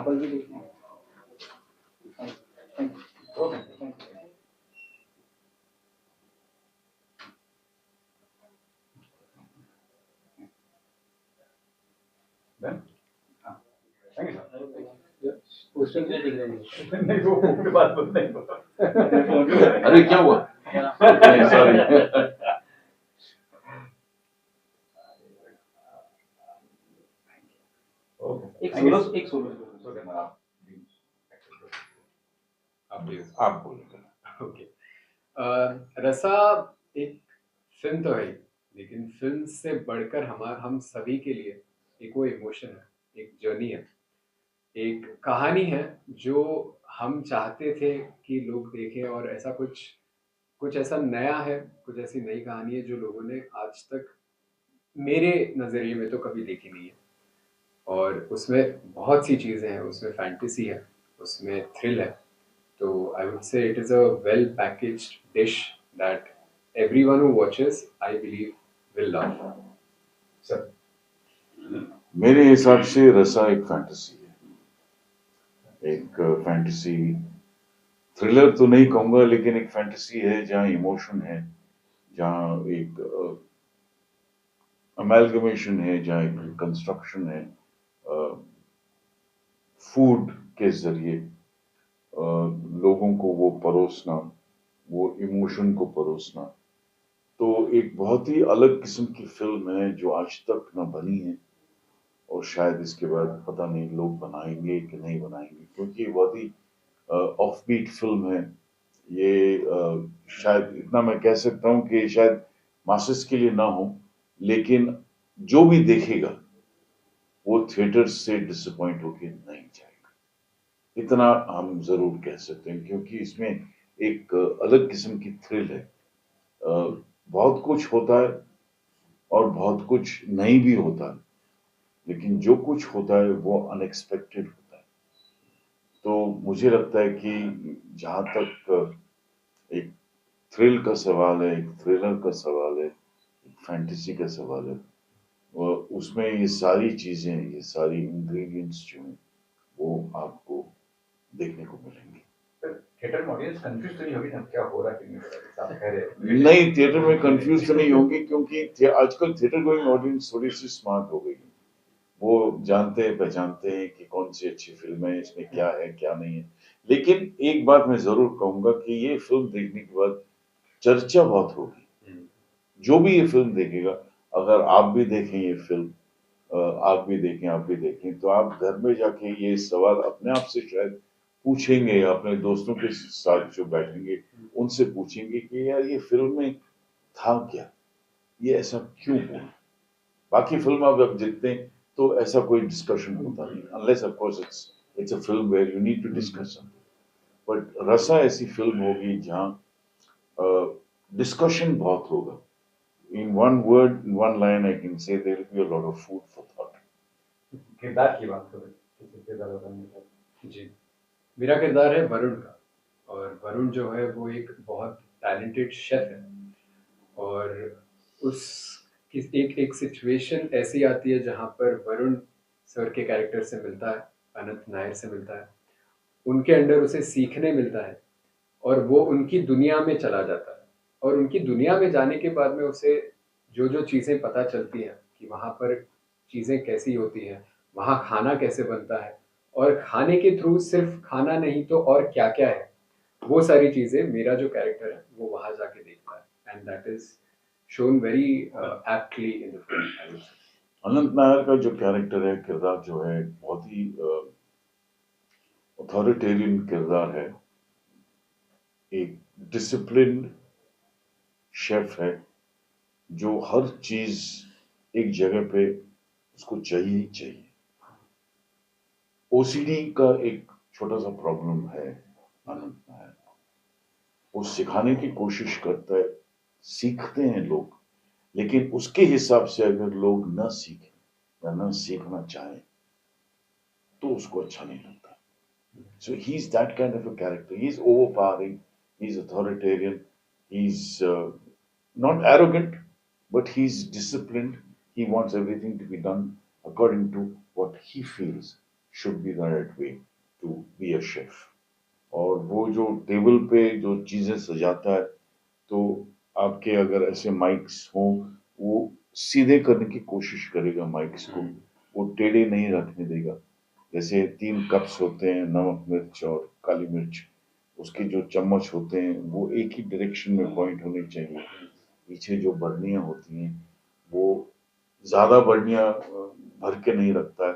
Example भी देखना है। Thank you. Okay, thank you. Then? हाँ, थैंक यू सर। पोस्टर के लिए दिख रहे हैं। नहीं वो फोन के बाद बोलते हैं। अरे क्या हुआ? नहीं, सॉरी। ओके, एक सोलो आप बोलिए। ओके, रसा एक फिल्म तो है, लेकिन फिल्म से बढ़कर हम सभी के लिए एक वो इमोशन है, एक जर्नी है, एक कहानी है जो हम चाहते थे कि लोग देखें, और ऐसा कुछ ऐसा नया है, कुछ ऐसी नई कहानी है जो लोगों ने आज तक मेरे नज़रिए में तो कभी देखी नहीं है। और उसमें बहुत सी चीज़ें हैं, उसमें फैंटेसी है, उसमें थ्रिल है। तो I would say it is a well packaged dish that everyone who watches, I believe, will love. Sir, मेरे हिसाब से रसा एक फैंटेसी है, एक फैंटेसी थ्रिलर तो नहीं कहूंगा, लेकिन एक फैंटेसी है जहाँ इमोशन है, जहाँ एक अमेलगमेशन है, जहाँ एक कंस्ट्रक्शन है फूड के जरिए लोगों को वो परोसना, वो इमोशन को परोसना। तो एक बहुत ही अलग किस्म की फिल्म है जो आज तक न बनी है, और शायद इसके बाद पता नहीं लोग बनाएंगे कि नहीं बनाएंगे, क्योंकि ये बहुत ही ऑफ बीट फिल्म है। ये शायद इतना मैं कह सकता हूँ कि शायद मासेस के लिए ना हो, लेकिन जो भी देखेगा वो थिएटर से डिसअपॉइंट होके नहीं जाएगा, इतना हम जरूर कह सकते हैं, क्योंकि इसमें एक अलग किस्म की थ्रिल है। बहुत कुछ होता है और बहुत कुछ नहीं भी होता है, लेकिन जो कुछ होता है वो अनएक्सपेक्टेड होता है। तो मुझे लगता है कि जहाँ तक एक थ्रिल का सवाल है, एक थ्रिलर का सवाल है, एक फैंटेसी का सवाल है, उसमें ये सारी चीजें, ये सारी इंग्रेडिएंट्स जो हैं वो आपको देखने को मिलेंगी। थिएटर में ऑडियंस कंफ्यूज तो नहीं होगी ना क्या हो रहा है कि नहीं हो रहा, आप कह रहे हैं। नहीं, थिएटर में कंफ्यूज तो नहीं होगी, क्योंकि आजकल थिएटर गोइंग ऑडियंस थोड़ी सी स्मार्ट हो गई है। वो जानते हैं, पहचानते हैं कि कौन सी अच्छी फिल्म है, इसमें क्या है क्या नहीं है। लेकिन एक बात मैं जरूर कहूंगा कि ये फिल्म देखने के बाद चर्चा बहुत होगी। जो भी ये फिल्म देखेगा, अगर आप भी देखें ये फिल्म, आप भी देखें, तो आप घर में जाके ये सवाल अपने आप से शायद पूछेंगे, अपने दोस्तों के साथ जो बैठेंगे उनसे पूछेंगे कि यार ये फिल्म में था क्या, ये ऐसा क्यों हुआ। बाकी फिल्म आप जब देखते हैं तो ऐसा कोई डिस्कशन होता नहीं, unless of course it's a film where you need to discuss something. But रसा ऐसी फिल्म होगी जहाँ डिस्कशन बहुत होगा। In one word, in one line, I can say there will be a lot of food for thought. किरदार की बात करें, किसी किरदार बताने का। जी, मेरा किरदार है वरुण का, और वरुण जो है वो एक बहुत टैलेंटेड शेफ है। और उस एक एक सिचुएशन ऐसी आती है जहाँ पर वरुण सर के कैरेक्टर से मिलता है, अनंत नायर से मिलता है, उनके अंडर उसे सीखने मिलता है, और वो उनकी दुनिया में चला जाता है। और उनकी दुनिया में जाने के बाद में उसे जो जो चीज़ें पता चलती हैं कि वहाँ पर चीज़ें कैसी होती हैं, वहाँ खाना कैसे बनता है, और खाने के थ्रू सिर्फ खाना नहीं तो और क्या क्या है, वो सारी चीज़ें मेरा जो कैरेक्टर है वो वहाँ जाके देखता है। And that is shown very aptly in the film. Anant Nair का जो कैरेक्टर है, किरदार जो है, बहुत ही अथॉरिटेरियन किरदार है। एक डिसिप्लिन्ड शेफ है जो हर चीज एक जगह पे उसको चाहिए ही चाहिए। ओसीडी का एक छोटा सा प्रॉब्लम है अनंत नायर को। वो सिखाने की कोशिश करता है, सीखते हैं लोग, लेकिन उसके हिसाब से अगर लोग न सीखें या न सीखना चाहें तो उसको अच्छा नहीं लगता। So he's that kind of a character. He's overpowering. He's authoritarian. He's not arrogant, but he's disciplined. He wants everything to be done according to what he feels should be the right way to be a chef. और वो जो table पे जो चीजें सजाता है, तो आपके अगर ऐसे माइक्स हों, वो सीधे करने की कोशिश करेगा माइक्स को, वो टेढ़े नहीं रखने देगा। जैसे 3 कप्स होते हैं, नमक मिर्च और काली मिर्च, उसके जो चम्मच होते हैं वो एक ही डायरेक्शन में पॉइंट होने चाहिए। पीछे जो बर्नियां होती हैं वो ज्यादा बर्नियां भर के नहीं रखता है,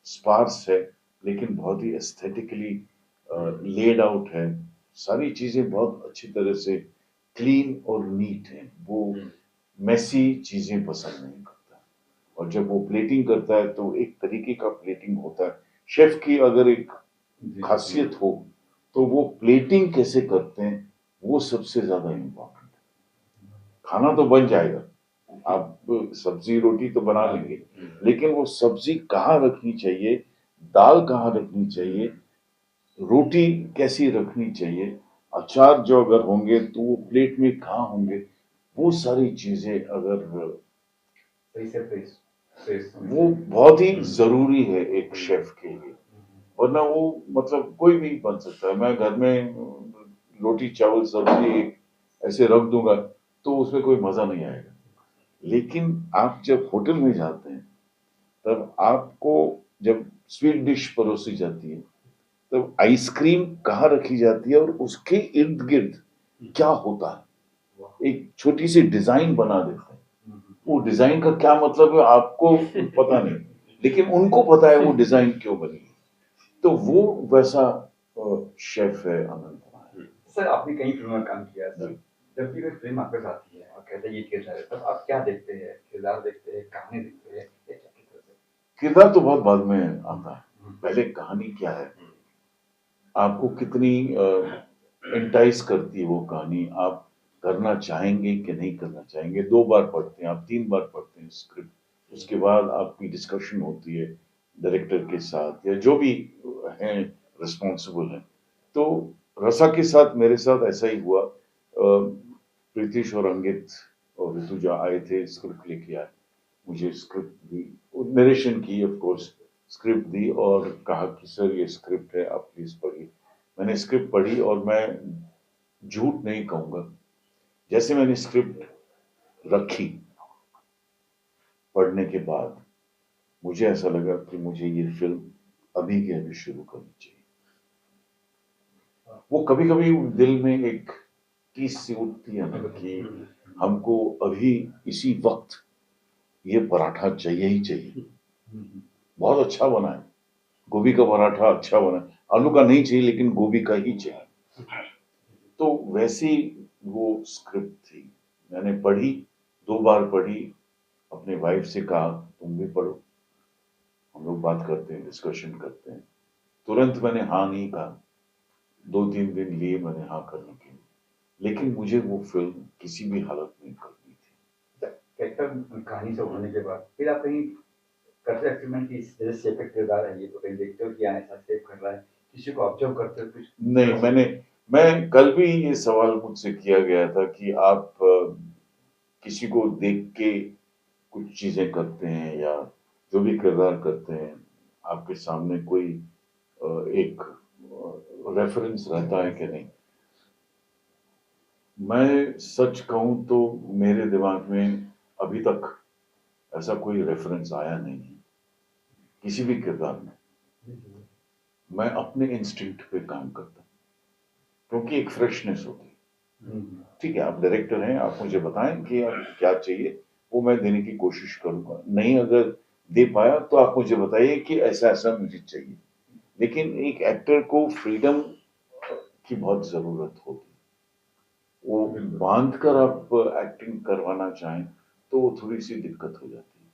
स्पार्स है, लेकिन बहुत ही एस्थेटिकली लेड आउट है। सारी चीजें बहुत अच्छी तरह से क्लीन और नीट है। वो मैसी चीजें पसंद नहीं करता, और जब वो प्लेटिंग करता है तो एक तरीके का प्लेटिंग होता है। शेफ की अगर एक खासियत हो तो वो प्लेटिंग कैसे करते हैं वो सबसे ज्यादा इम्पोर्टेंट है। खाना तो बन जाएगा, आप सब्जी रोटी तो बना लेंगे, लेकिन वो सब्जी कहाँ रखनी चाहिए, दाल कहाँ रखनी चाहिए, रोटी कैसी रखनी चाहिए, अचार जो अगर होंगे तो वो प्लेट में कहाँ होंगे, वो सारी चीजें अगर सही से प्रेस वो बहुत ही जरूरी है एक शेफ के लिए। वरना वो मतलब कोई भी बन सकता है। मैं घर में रोटी चावल सब्जी ऐसे रख दूंगा तो उसमें कोई मजा नहीं आएगा। लेकिन आप जब होटल में जाते हैं तब आपको जब स्वीट डिश परोसी जाती है तब आइसक्रीम कहाँ रखी जाती है और उसके इर्द गिर्द क्या होता है, एक छोटी सी डिजाइन बना देते हैं। वो डिजाइन का क्या मतलब है आपको पता नहीं, लेकिन उनको पता है वो डिजाइन क्यों बनी है। तो वो वैसा शेफ है अनंत नारायण। सर, आपने कई फिल्मों में काम किया है सर। जब भी कोई फिल्म आपके साथ आती है और कहते हैं ये किरदार है, तब आप क्या देखते हैं? किरदार देखते हैं, कहानी देखते हैं, या क्या किस तरह से? किरदार तो बहुत बाद में आता है, पहले कहानी क्या है, आपको कितनी एंटाइज करती है वो कहानी, आप करना चाहेंगे कि नहीं करना चाहेंगे। 2 बार पढ़ते हैं आप, 3 बार पढ़ते हैं स्क्रिप्ट, उसके बाद आपकी डिस्कशन होती है डायरेक्टर के साथ या जो भी हैं रिस्पॉन्सिबल हैं। तो रसा के साथ मेरे साथ ऐसा ही हुआ। प्रीतिश और अंकित और ऋतुजा आए थे, स्क्रिप्ट लेके आए, मुझे स्क्रिप्ट दी, नरेशन की ऑफ कोर्स, स्क्रिप्ट दी और कहा कि सर ये स्क्रिप्ट है, आप प्लीज पढ़िए। मैंने स्क्रिप्ट पढ़ी और मैं झूठ नहीं कहूंगा, जैसे मैंने स्क्रिप्ट रखी पढ़ने के बाद मुझे ऐसा लगा कि मुझे ये फिल्म अभी के अभी शुरू करनी चाहिए। वो कभी कभी दिल में एक टीस सी उठती है ना कि हमको अभी इसी वक्त ये पराठा चाहिए ही चाहिए। बहुत अच्छा बना है, गोभी का पराठा अच्छा बना है, आलू का नहीं चाहिए लेकिन गोभी का ही चाहिए। तो वैसी वो स्क्रिप्ट थी, मैंने पढ़ी, 2 बार पढ़ी, अपने वाइफ से कहा तुम भी पढ़ो, हम लोग बात करते हैं, डिस्कशन करते हैं। तुरंत मैंने हाँ नहीं कहा, 2-3 दिन लिए मैंने हाँ करने के लिए, लेकिन मुझे वो फिल्म किसी भी हालत में करनी थी। कैरेक्टर कहानी से होने के बाद फिर आप कहीं करते एक्सपेरिमेंट की, जैसे शेफ का किरदार है ये, तो कहीं देखते हो कि हाँ ऐसा शेफ कर रहा है, किसी को ऑब्जर्व करते हो कुछ? नहीं, मैं कल भी ये सवाल मुझसे किया गया था कि आप किसी को देख के कुछ चीजें करते हैं या जो भी किरदार करते हैं, आपके सामने कोई एक रेफरेंस रहता है कि नहीं। मैं सच कहूं तो मेरे दिमाग में अभी तक ऐसा कोई रेफरेंस आया नहीं है किसी भी किरदार में। मैं अपने इंस्टिंक्ट पे काम करता हूं, क्योंकि एक फ्रेशनेस होती है। ठीक है, आप डायरेक्टर हैं, आप मुझे बताएं कि आप क्या चाहिए, वो मैं देने की कोशिश करूंगा। नहीं अगर दे पाया तो आप मुझे बताइए कि ऐसा ऐसा मुझे चाहिए। लेकिन एक एक्टर को फ्रीडम की बहुत जरूरत होती है। वो बांध कर आप एक्टिंग करवाना चाहें तो वो थोड़ी सी दिक्कत हो जाती है।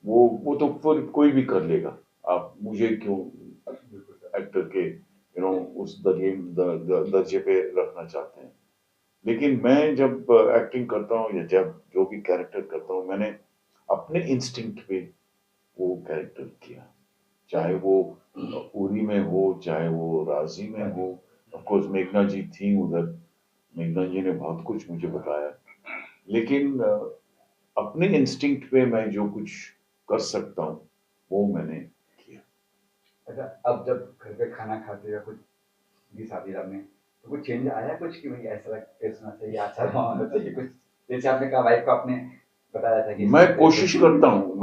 वो तो फिर कोई भी कर लेगा, आप मुझे क्यों एक्टर के उस दर्जे पे रखना चाहते हैं। लेकिन मैं जब एक्टिंग करता हूँ या जब जो भी कैरेक्टर करता हूँ, मैंने अपने इंस्टिंक्ट पे वो कैरेक्टर किया, चाहे वो उरी में हो, चाहे वो राजी में हो। ऑफ कोर्स मेघना जी थी उधर, मेघना जी ने बहुत कुछ मुझे बताया, लेकिन अपने इंस्टिंक्ट पे मैं जो कुछ कर सकता हूँ वो मैंने किया। अच्छा, अब जब घर पे खाना खाते हो कुछ भी शादी में तो कुछ चेंज आया कुछ कि भाई ऐसा टेस्ट होना चाहिए, अच्छा होना चाहिए कुछ? जैसे आपने कहा वाइफ को आपने बताया था कि मैं कोशिश करता हूँ,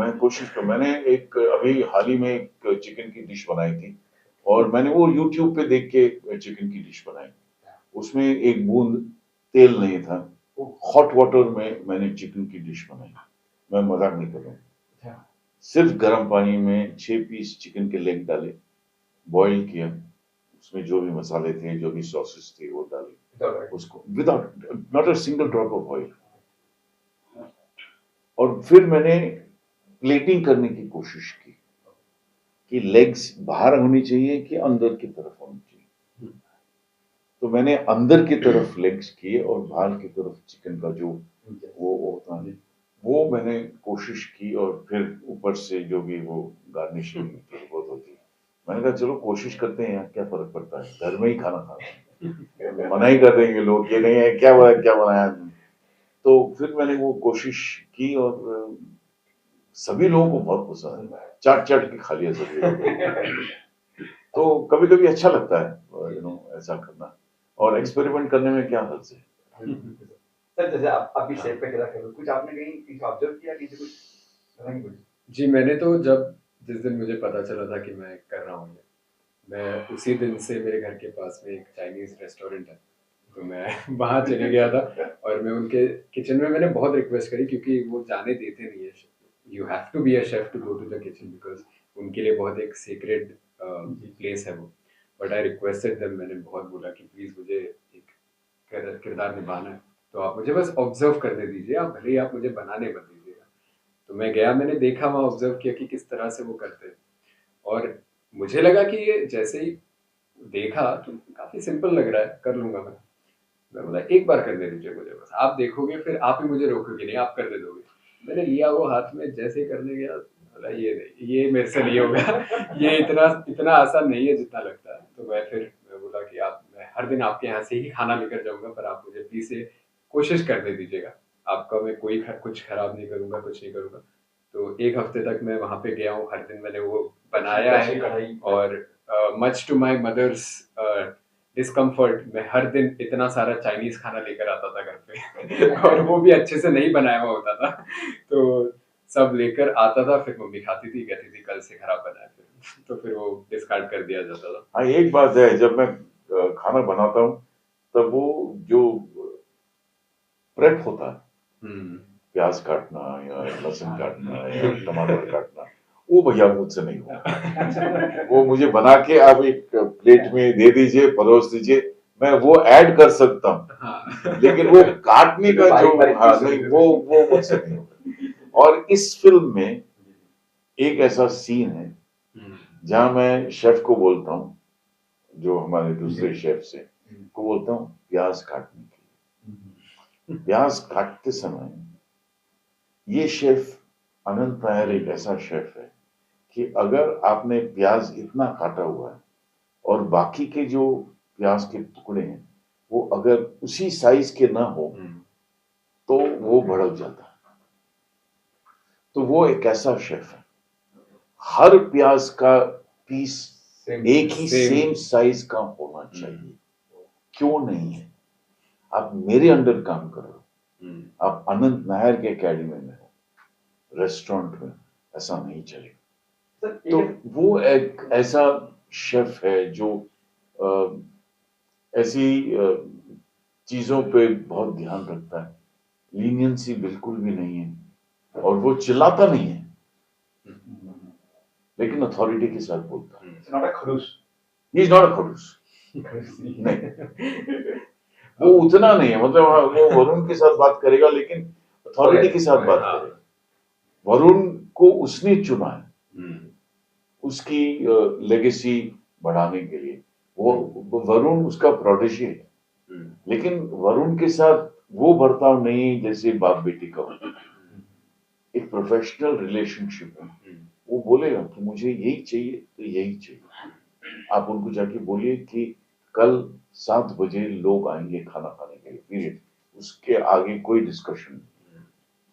मैंने एक अभी हाल ही में एक चिकन की डिश बनाई थी और मैंने वो यूट्यूब पे देख के चिकन की डिश बनाई। उसमें एक बूंद तेल नहीं था। हॉट वाटर में मैंने चिकन की डिश बनाई। मैं मजाक नहीं कर रहा हूँ। अच्छा, सिर्फ गर्म पानी में 6 पीस चिकन के लेग डाले, बॉईल किया, उसमें जो भी मसाले थे, जो भी सॉसेस थे वो डाले, तो उसको without not a single drop of oil. और फिर मैंने प्लेटिंग करने की कोशिश की कि लेग्स बाहर होनी चाहिए कि अंदर की तरफ होनी चाहिए। तो मैंने अंदर की तरफ लेग्स किए और बाहर की तरफ चिकन का जो वो होता है वो मैंने कोशिश की और फिर ऊपर से जो भी वो गार्निशिंग थोड़ी बहुत होती है। मैंने कहा चलो कोशिश करते हैं यार, क्या फर्क पड़ता है, घर में ही खाना खाना है। मना ही कर देंगे लोग, ये नहीं है क्या बनाया तुमने? तो फिर मैंने वो कोशिश की और सभी लोगों को बहुत पसंद है, चाट के खा लिया सभी लोगों। तो कभी कभी अच्छा लगता है ऐसा करना, और एक्सपेरिमेंट करने में क्या हर्ज है। सर जैसे आप अभी शेफ पे चला कर कुछ आपने कहीं ऑब्जर्व किया किसी कुछ पता नहीं कुछ? जी, मैंने तो जिस दिन मुझे पता चला था कि मैं कर रहा हूँ ये, मैं उसी दिन से मेरे घर के पास में एक चाइनीज़ रेस्टोरेंट है, तो मैं वहाँ चले गया था और मैं उनके किचन में मैंने बहुत रिक्वेस्ट करी क्योंकि वो जाने देते नहीं है। You have to be a chef to go to the kitchen because उनके लिए बहुत एक सीक्रेट प्लेस है वो। बट आई रिक्वेस्टेड देम, मैंने बहुत बोला कि प्लीज़ मुझे एक किरदार निभाना है, तो आप मुझे बस ऑब्जर्व करने दीजिए, आप भले ही आप मुझे बनाने मत दीजिएगा। तो मैं गया, मैंने देखा, वहाँ ऑब्जर्व किया कि किस तरह से वो करते हैं और मुझे लगा कि ये जैसे ही देखा तो काफ़ी सिंपल लग रहा है, कर लूँगा मैं। मैं बोला एक बार करने दीजिए मुझे, बस आप देखोगे फिर आप ही मुझे रोकोगे नहीं, आप करने दोगे। मैंने लिया वो हाथ में, जैसे ही करने गया बोला ये नहीं, ये मेरे से नहीं होगा। ये इतना इतना आसान नहीं है जितना लगता है। तो मैं बोला कि मैं हर दिन आपके यहाँ से ही खाना लेकर जाऊँगा, पर आप मुझे प्लीज़ ये कोशिश करने दीजिएगा। आपका मैं कुछ खराब नहीं करूँगा, कुछ नहीं करूँगा। तो 1 हफ्ते तक मैं वहाँ पे गया हूँ, हर दिन मैंने वो बनाया है और much to my mother's discomfort मैं हर दिन इतना सारा चाइनीज़ खाना लेकर आता था घर पे। और वो भी अच्छे से नहीं बनाया हुआ होता था। तो सब लेकर आता था, फिर मम्मी खाती थी, कहती थी कल से खराब बना है फिर। तो फिर वो डिस्कार्ड कर दिया जाता था। हाँ, एक बात है, जब मैं खाना बनाता हूँ तब वो जो प्रेप होता है, हम्म। प्याज काटना या लहसुन काटना या टमाटर काटना, वो भैया मुझसे नहीं होगा। वो मुझे बना के आप एक प्लेट में दे दीजिए, परोस दीजिए, मैं वो ऐड कर सकता हूँ, हाँ। लेकिन वो काटने का जो बारीक हाँ पीस नहीं, वो मुझसे नहीं होगा। और इस फिल्म में एक ऐसा सीन है जहाँ मैं शेफ को बोलता हूँ, जो हमारे दूसरे शेफ से को बोलता हूँ प्याज काटने के लिए। प्याज काटते समय ये शेफ अनंत नायर एक ऐसा शेफ है कि अगर आपने प्याज इतना काटा हुआ है और बाकी के जो प्याज के टुकड़े हैं वो अगर उसी साइज के ना हो तो वो भड़क जाता है। तो वो एक ऐसा शेफ है, हर प्याज का पीस एक ही सेम साइज का होना चाहिए। क्यों नहीं है? आप मेरे अंडर काम कर रहे हो, आप अनंत नायर के एकेडमी में हो, रेस्टोरेंट में, ऐसा नहीं चलेगा। तो वो एक ऐसा शेफ है जो ऐसी चीजों पे बहुत ध्यान रखता है, लीनियंसी बिल्कुल भी नहीं है, और वो चिल्लाता नहीं है लेकिन अथॉरिटी के साथ बोलता है। It's not a खड़ूस। ही इज नॉट अ खड़ूस, नहीं, वो उतना नहीं है, मतलब वो वरुण के साथ बात करेगा लेकिन अथॉरिटी के साथ बात करेगा। वरुण को उसने चुना है उसकी लेगेसी बढ़ाने के लिए, वो वरुण उसका प्रोटेजी है, लेकिन वरुण के साथ वो बर्ताव नहीं जैसे बाप बेटी का होता है। एक प्रोफेशनल रिलेशनशिप है, वो बोलेगा कि मुझे यही चाहिए तो यही चाहिए। आप उनको जाके बोलिए कि कल 7 बजे लोग आएंगे खाना खाने के लिए, पीरियड, उसके आगे कोई डिस्कशन नहीं।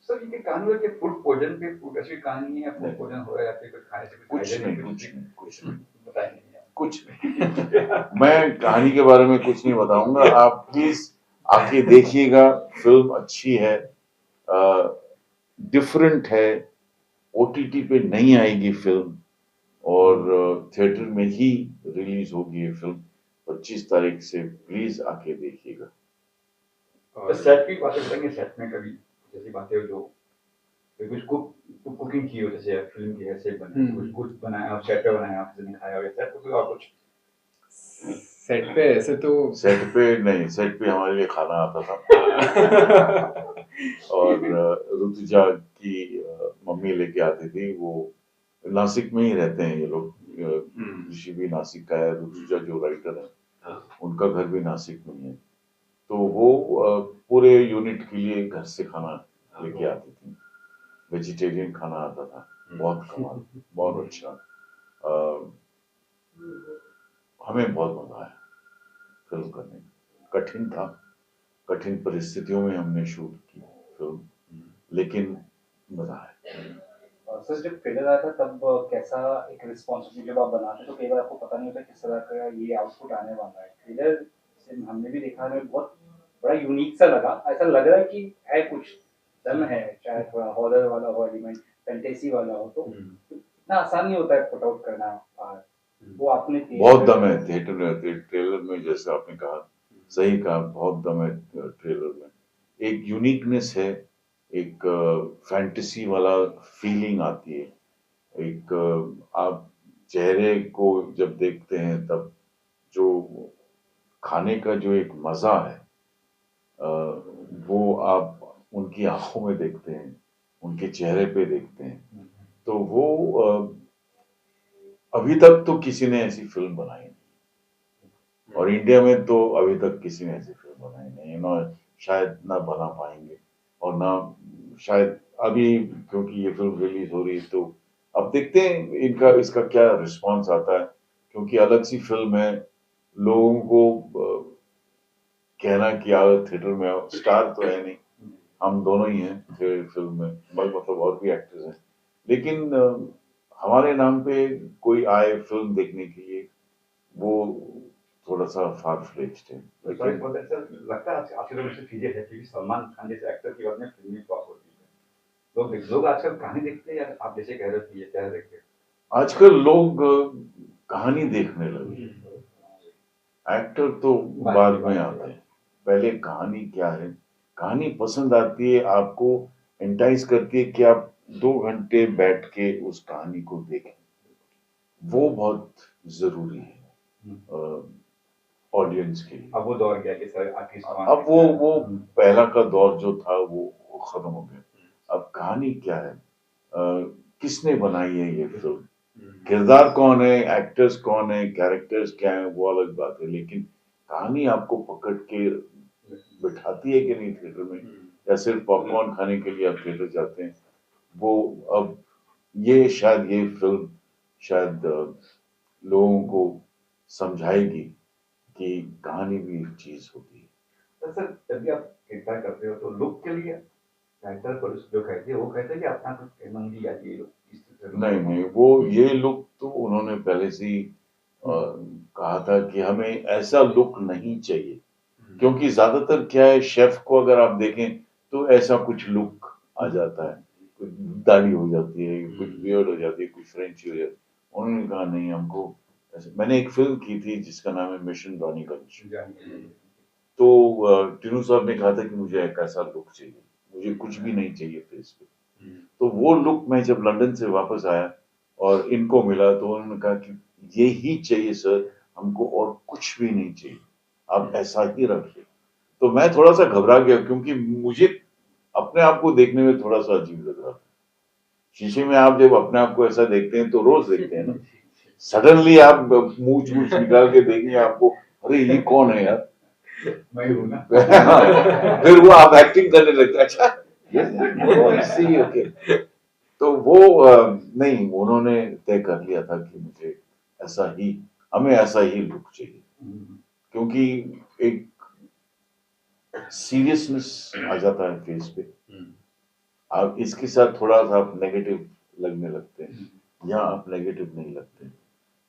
सर ये कहानी है कि फूड पॉइजन पे फूड ऐसी कहानी है, फूड पॉइजन हो रहा है या फिर कुछ खाने से कुछ नहीं, कुछ नहीं, कुछ नहीं। बताइए। कुछ मैं कहानी के बारे में कुछ नहीं बताऊंगा, आप प्लीज आके देखिएगा, फिल्म अच्छी है, डिफरेंट है, ओटीटी पे नहीं आएगी फिल्म, और थिएटर में ही रिलीज होगी ये फिल्म 25 तारीख से, प्लीज आके देखिएगा। तो और सेट की बातें करेंगे, सेट में कभी जैसी बातें हो जो कुछ कुकिंग की हो, जैसे फिल्म की है सेट बना, कुछ कुछ बनाया सेट पे बनाया आपने खाया हो, सेट पे कोई और कुछ सेट पे ऐसे तो सेट पे नहीं, सेट पे हमारे लिए खाना आता था और ऋतुजा की मम्मी लेके आती थी, वो नासिक में ही रहते हैं ये लोग, ऋषि भी नासिक का है, ऋतुजा जो राइटर है हाँ, उनका घर भी नासिक में ही है, तो वो पूरे यूनिट के लिए घर से खाना लेके आती थी, वेजिटेरियन खाना आता था, बहुत कमाल, बहुत अच्छा, हमें बहुत मजा आया फिल्म करने में, कठिन था, कठिन परिस्थितियों में हमने शूट की फिल्म, लेकिन मजा आया। सर जब ट्रेलर आया था तब कैसा एक रिस्पॉन्सिबिलिटी जब आप बनाते तो कई बार आपको पता नहीं होता किस तरह का ये आउटपुट आने वाला है, ट्रेलर से हमने भी देखा, हमें बहुत बड़ा यूनिक सा लगा, ऐसा लग रहा है कि है कुछ दम है, चाहे थोड़ा हॉरर वाला हो, एलिमेंट फैंटेसी वाला हो, तो इतना आसान नहीं होता है पुट आउट करना बाहर, वो आपने बहुत दम है थिएटर में, ट्रेलर में, जैसे आपने कहा, सही कहा, बहुत दम है ट्रेलर में, एक यूनिकनेस है, एक फैंटेसी वाला फीलिंग आती है, एक आप चेहरे को जब देखते हैं तब जो खाने का जो एक मजा है, वो आप उनकी आंखों में देखते हैं, उनके चेहरे पे देखते हैं, तो वो अभी तक तो किसी ने ऐसी फिल्म बनाई नहीं, और इंडिया में तो अभी तक किसी ने ऐसी फिल्म बनाई नहीं, ना शायद ना बना पाएंगे, और ना शायद अभी, क्योंकि ये फिल्म रिलीज हो रही है तो अब देखते हैं इनका इसका क्या रिस्पांस आता है, क्योंकि अलग सी फिल्म है, लोगों को कहना कि आओ थिएटर में आओ, स्टार तो है नहीं, हम दोनों ही हैं फिल्म में, मतलब और भी एक्टर्स हैं, लेकिन हमारे नाम पे कोई आए फिल्म देखने के लिए, वो थोड़ा सा फार फ्लेच्ड है, लेकिन बहुत अच्छा लगता है। आपके लोगों से चीजें है क्योंकि सलमान खान जैसे एक्टर की बात में फिल्मी फ्लॉप होती है, लोग आजकल कहानी देखते हैं, या आप जैसे कह रहे हो कि ये क्या देखते हैं, आजकल लोग कहानी देखने लगे, एक्टर तो बाद में आते हैं, पहले कहानी क्या है, कहानी पसंद आती है, आपको एंटाइज करती है कि आप 2 घंटे बैठ के उस कहानी को देखें, वो बहुत जरूरी है ऑडियंस के लिए। अब वो दौर गया कि सर आर्टिस्ट अब वो पहला का दौर जो था वो खत्म हो गया, अब कहानी क्या है, किसने बनाई है ये फिल्म, किरदार कौन है, एक्टर्स कौन है, कैरेक्टर्स क्या है, वो अलग बात है, लेकिन कहानी आपको पकड़ के बिठाती है कि नहीं थिएटर में, या सिर्फ पॉपकॉर्न खाने के लिए आप थिएटर जाते हैं, वो अब ये शायद ये फिल्म शायद लोगों को समझाएगी कि कहानी भी एक चीज होती है। तो सर जब भी आप किरदार करते हो तो लुक के लिए राइटर पर जो कहते हैं वो कहते हैं कि अपना कुछ मंदी आती है नहीं नहीं, वो ये लुक तो उन्होंने पहले से ही कहा था कि हमें ऐसा लुक नहीं चाहिए, क्योंकि ज्यादातर क्या है, शेफ को अगर आप देखें तो ऐसा कुछ लुक आ जाता है, कुछ दाढ़ी हो जाती है, कुछ बियर्ड हो जाती है, कुछ फ्रेंची हो जाती है, उन्होंने कहा नहीं हमको ऐसे। मैंने एक फिल्म की थी जिसका नाम है मिशन रानीगंज, तो टिनू साहब ने कहा था कि मुझे एक ऐसा लुक चाहिए, मुझे कुछ भी नहीं चाहिए फेस पे, तो वो लुक मैं जब लंदन से वापस आया और इनको मिला तो उन्होंने कहा कि ये ही चाहिए सर, हमको और कुछ भी नहीं चाहिए, आप ऐसा ही रखिए। तो मैं थोड़ा सा घबरा गया, क्योंकि मुझे अपने आप को देखने में थोड़ा सा अजीब लग रहा था, शीशे में आप जब अपने आप को ऐसा देखते हैं तो रोज देखते हैं ना, सडनली आप मुंह चूछ निकाल के देखेंगे आपको, अरे ये कौन है यार, मैं हूं ना फिर वो आप एक्टिंग करने लगते, अच्छा ये ओके, तो वो नहीं, उन्होंने तय कर लिया था कि मुझे ऐसा ही, हमें ऐसा ही लुक चाहिए, क्योंकि एक सीरियसनेस आ जाता है फेस पे, आप इसके साथ थोड़ा सा आप नेगेटिव लगने लगते हैं, यहाँ आप नेगेटिव नहीं लगते,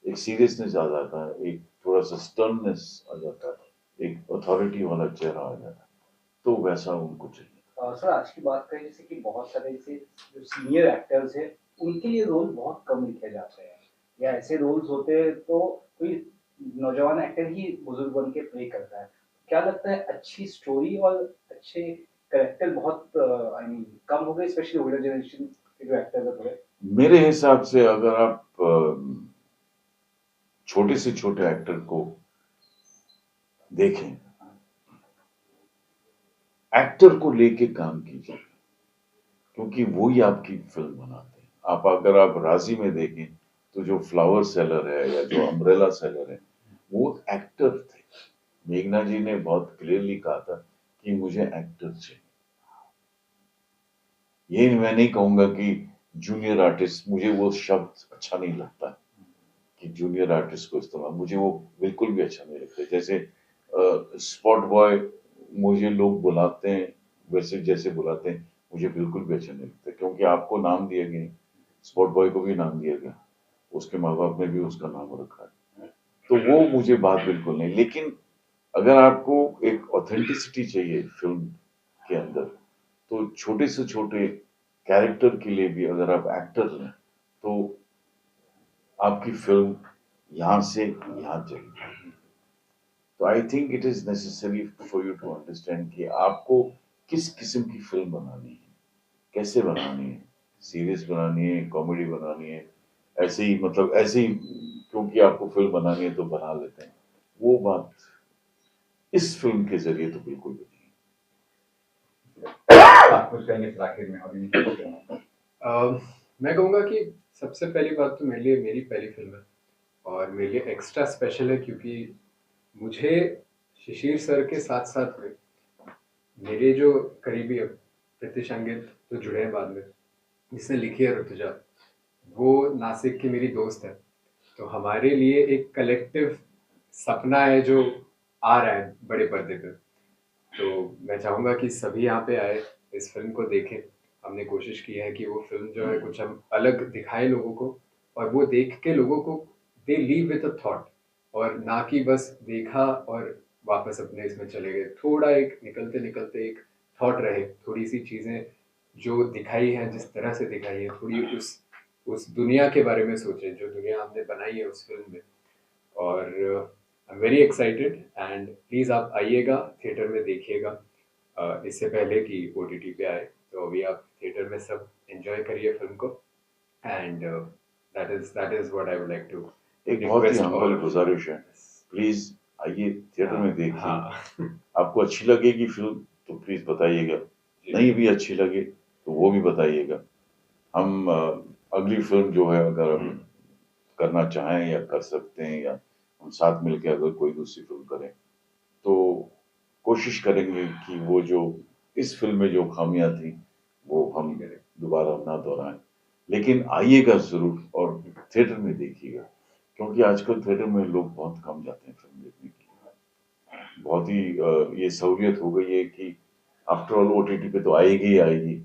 एक सीरियसनेस आ जाता है, एक थोड़ा सा स्टर्ननेस आ जाता है, एक अथॉरिटी वाला चेहरा आ जाता है, तो वैसा उनको चाहिए। सर आज की बात करें जैसे कि बहुत सारे ऐसे जो सीनियर एक्टर्स हैं उनके लिए रोल बहुत कम लिखे जाते हैं या ऐसे रोल्स होते हैं तो कोई नौजवान एक्टर ही बुजुर्ग बन के प्ले करता है। क्या लगता है अच्छी स्टोरी और अच्छे कैरेक्टर बहुत आई मीन कम हो गए स्पेशली ओल्डर जनरेशन के जो एक्टर्स हैं थोड़े। मेरे हिसाब से अगर आप छोटे से छोटे एक्टर को देखें, एक्टर को लेके काम कीजिए, क्योंकि वो ही आपकी फिल्म बनाते हैं। आप राजी में देखें तो जो फ्लावर सेलर है या जो अम्ब्रेला सेलर है वो एक्टर थे। मेघना जी ने बहुत क्लियरली कहा था कि मुझे एक्टर चाहिए। ये मैं नहीं कहूंगा कि जूनियर आर्टिस्ट, मुझे वो शब्द अच्छा नहीं लगता कि जूनियर आर्टिस्ट को इस्तेमाल, मुझे वो बिल्कुल भी अच्छा नहीं लगता। जैसे स्पॉट बॉय मुझे लोग बुलाते हैं वैसे जैसे बुलाते हैं, मुझे बिल्कुल भी अच्छा नहीं लगता, क्योंकि आपको नाम दिया गया, स्पॉट बॉय को भी नाम दिया गया, उसके माँ बाप ने भी उसका नाम रखा है, तो वो मुझे बात बिल्कुल नहीं। लेकिन अगर आपको एक ऑथेंटिसिटी चाहिए फिल्म के अंदर, तो छोटे से छोटे कैरेक्टर के लिए भी अगर आप एक्टर हैं तो आपकी फिल्म यहाँ से यहाँ चलेगी। तो I think it is necessary for you to understand कि आपको किस किस्म की फिल्म बनानी है, कैसे बनानी है, सीरियस बनानी है, कॉमेडी बनानी है, ऐसे ही मतलब ऐसे ही क्योंकि आपको फिल्म बनानी है तो बना लेते हैं, वो बात इस फिल्म के जरिए तो बिल्कुल भी नहीं। आप कुछ कहेंगे इस आखिर में और मैं कहूँगा कि सबसे पहली बात तो मेरे लिए मेरी पहली फिल्म है और मेरे लिए एक्स्ट्रा स्पेशल है क्योंकि मुझे शिशिर सर के साथ साथ में मेरे जो करीबी प्रीतिश अंगित तो जुड़े हैं बाद में, जिसने लिखी है ऋतुजा, वो नासिक की मेरी दोस्त है। तो हमारे लिए एक कलेक्टिव सपना है जो आ रहा है बड़े पर्दे पे। तो मैं चाहूँगा कि सभी यहाँ पे आए, इस फिल्म को देखें। हमने कोशिश की है कि वो फिल्म जो है कुछ हम अलग दिखाएं लोगों को, और वो देख के लोगों को दे लीव विद अ थॉट, और ना कि बस देखा और वापस अपने इसमें चले गए। थोड़ा एक निकलते निकलते एक थॉट रहे, थोड़ी सी चीज़ें जो दिखाई हैं जिस तरह से दिखाई है, थोड़ी उस दुनिया के बारे में सोचें जो दुनिया हमने बनाई है उस फिल्म में। और I am very excited and please आप आइएगा, थिएटर में देखिएगा इससे पहले कि OTT पे आए। तो अभी आप थिएटर में सब एंजॉय करिए फिल्म को, and that is what I would like to एक बहुत ही रिक्वेस्ट हम्बल ऑल। गुजारिश है, प्लीज आइए थिएटर में देखिए। हाँ आपको अच्छी लगेगी फिल्म तो प्लीज बताइएगा, नहीं भी अच्छी लगे तो वो भी बताइएगा। हम अगली फिल्म जो है अगर हम करना चाहें या कर सकते हैं, या हम साथ मिलकर अगर कोई दूसरी फिल्म करें तो कोशिश करेंगे कि वो जो इस फिल्म में जो खामियां थी वो हम दोबारा ना दोहराएं। लेकिन आइएगा जरूर और थिएटर में देखिएगा, क्योंकि आजकल थिएटर में लोग बहुत कम जाते हैं फिल्म देखने के लिए। बहुत ही ये सहूलियत हो गई है कि आफ्टर ऑल OTT पे तो आएगी ही आएगी।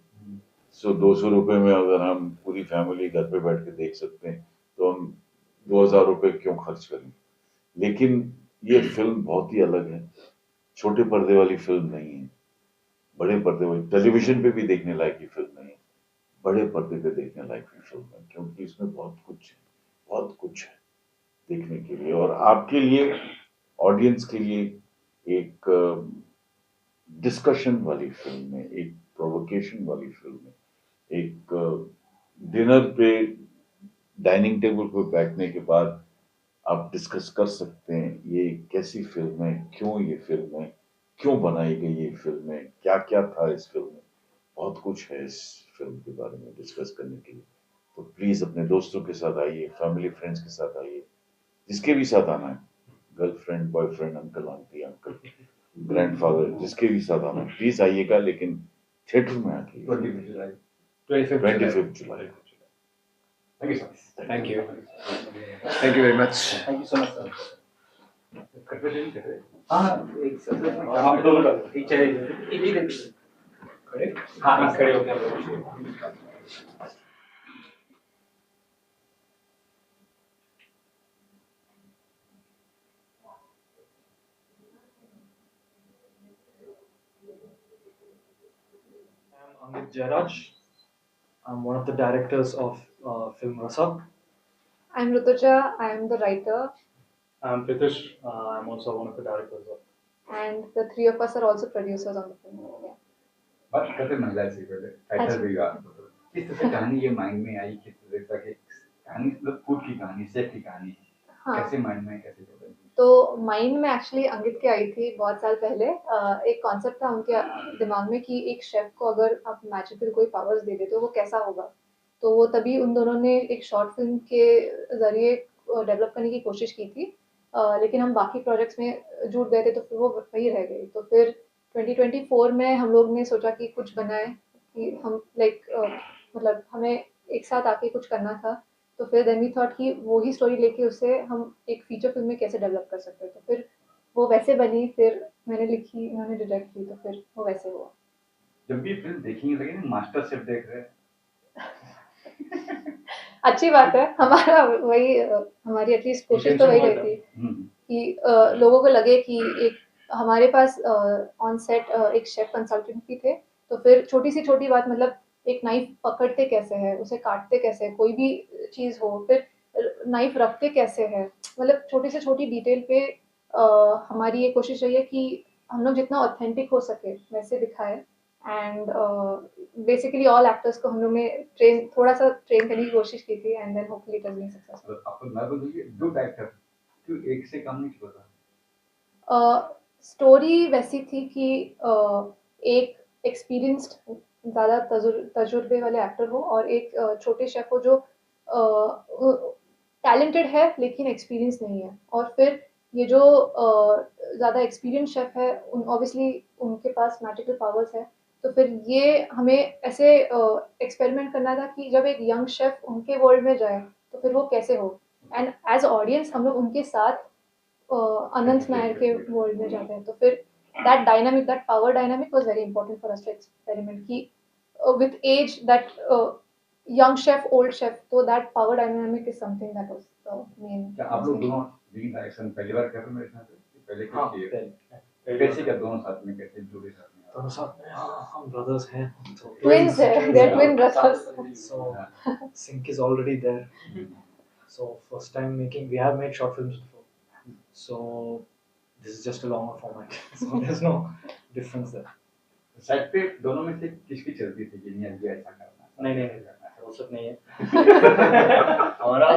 सो 200 रुपए में अगर हम पूरी फैमिली घर पे बैठ के देख सकते हैं तो हम 2000 रुपए क्यों खर्च करें। लेकिन ये फिल्म बहुत ही अलग है, छोटे पर्दे वाली फिल्म नहीं है, बड़े पर्दे वाली, टेलीविजन पे भी देखने लायक की फिल्म नहीं है, बड़े पर्दे पे देखने लायक की फिल्म है, क्योंकि इसमें बहुत कुछ है देखने के लिए, और आपके लिए, ऑडियंस के लिए एक डिस्कशन वाली फिल्म है, एक प्रोवोकेशन वाली फिल्म है, एक डिनर पे डाइनिंग टेबल पे बैठने के बाद आप डिस्कस कर सकते हैं ये कैसी फिल्म है, क्यों ये फिल्म है, क्यों बनाई गई ये फिल्म है, क्या क्या था इस फिल्म में। बहुत कुछ है इस फिल्म के बारे में डिस्कस करने के लिए। तो प्लीज अपने दोस्तों के साथ आइए, फैमिली फ्रेंड्स के साथ आइए, जिसके भी साथ आना है, girlfriend, boyfriend, uncle aunty, uncle, grandfather, जिसके भी साथ आना है प्लीज आइएगा, लेकिन थिएटर में आके 25 जुलाई। 25th July. Thank you sir. Thank you very much. Thank you so much sir. कर रहे हैं, कर रहे हैं। हाँ एक सेकंड, हम दोनों का पीछे एक खड़े, हाँ खड़े हो गए। Amit Jairaj. I'm one of the directors of film Rasa. I'm Rutuja. I am the writer, I'm Pritish. I'm also one of the directors of. and the three of us are also producers on the film. Yeah. बात करते महिला से पहले title अच्छा। भी याद करो। किस तरह से कहानी ये माइंड में आई, किस तरह से कि कहानी मतलब फूड की कहानी, शेफ की कहानी हाँ। कैसे माइंड में कैसे जोड़ी? तो माइंड में एक्चुअली अंकित की आई थी बहुत साल पहले। एक कॉन्सेप्ट था उनके दिमाग में कि एक शेफ को अगर आप मैजिकल कोई पावर्स दे देते हो वो कैसा होगा। तो वो तभी उन दोनों ने एक शॉर्ट फिल्म के जरिए डेवलप करने की कोशिश की थी। लेकिन हम बाकी प्रोजेक्ट्स में जुट गए थे तो फिर वो वही रह गई। तो फिर 2024 में हम लोग ने सोचा कि कुछ बनाए, कि हम मतलब हमें एक साथ आके कुछ करना था। तो फिर देन वी थॉट कि वो ही स्टोरी लेके उसे हम एक फीचर फिल्म में कैसे डेवलप कर सकते हैं। तो फिर वो वैसे बनी, फिर मैंने लिखी, उन्होंने डायरेक्ट की, तो फिर वो वैसे हुआ। जब भी फिल्म देखेंगे लगे ना मास्टर शेफ देख रहे हैं। अच्छी बात है, हमारा वही हमारी एटलीस्ट कोशिश तो वही रहती कि लोगों को लगे कि एक हमारे पास ऑन सेट एक शेफ कंसल्टेंट भी थे। तो फिर छोटी सी छोटी बात, मतलब एक नाइफ पकड़ते कैसे है, उसे काटते कैसे है, कोई भी चीज़ हो, फिर नाइफ रखते कैसे है, मतलब छोटी से छोटी डिटेल पे हमारी ये कोशिश रही है कि हम लोग जितना ऑथेंटिक हो सके वैसे दिखाए। एंड बेसिकली ऑल एक्टर्स को हम लोग ने थोड़ा सा ट्रेन करने की कोशिश की थी, and then hopefully it has been successful. आपको मैं बोलूँगी दो डायरेक्टर क्यों एक से काम नहीं होता? स्टोरी वैसी थी कि एक एक्सपीरियंस्ड ज़्यादा तजुर्बे वाले एक्टर हो और एक छोटे शेफ हो जो टैलेंटेड है लेकिन एक्सपीरियंस नहीं है। और फिर ये जो ज़्यादा एक्सपीरियंस शेफ है ऑब्वियसली उनके पास मैजिकल पावर्स है। तो फिर ये हमें ऐसे एक्सपेरिमेंट करना था कि जब एक यंग शेफ उनके वर्ल्ड में जाए तो फिर वो कैसे हो। एंड एज ऑडियंस हम लोग उनके साथ अनंत नायर के वर्ल्ड में जाते हैं। तो फिर that dynamic, that power dynamic was very important for us to experiment कि with as that young chef old chef, तो that power dynamic is something that was the main. क्या आप लोग दोनों लीड डायरेक्शन पहली बार कर रहे हैं मेरे ख्याल से? पहले हाँ, किए पहले कैसे क्या दोनों साथ में कैसे जुड़े साथ में? दोनों साथ में हम brothers हैं, so Twins है, they're twin brothers. So sync is already there. So first time making, we have made short films before. So this is just a longer format. So there's no difference there. Side पे दोनों में से किसकी चलती थी कि नहीं ये ऐसा करना? नहीं वो सब नहीं है। हमारा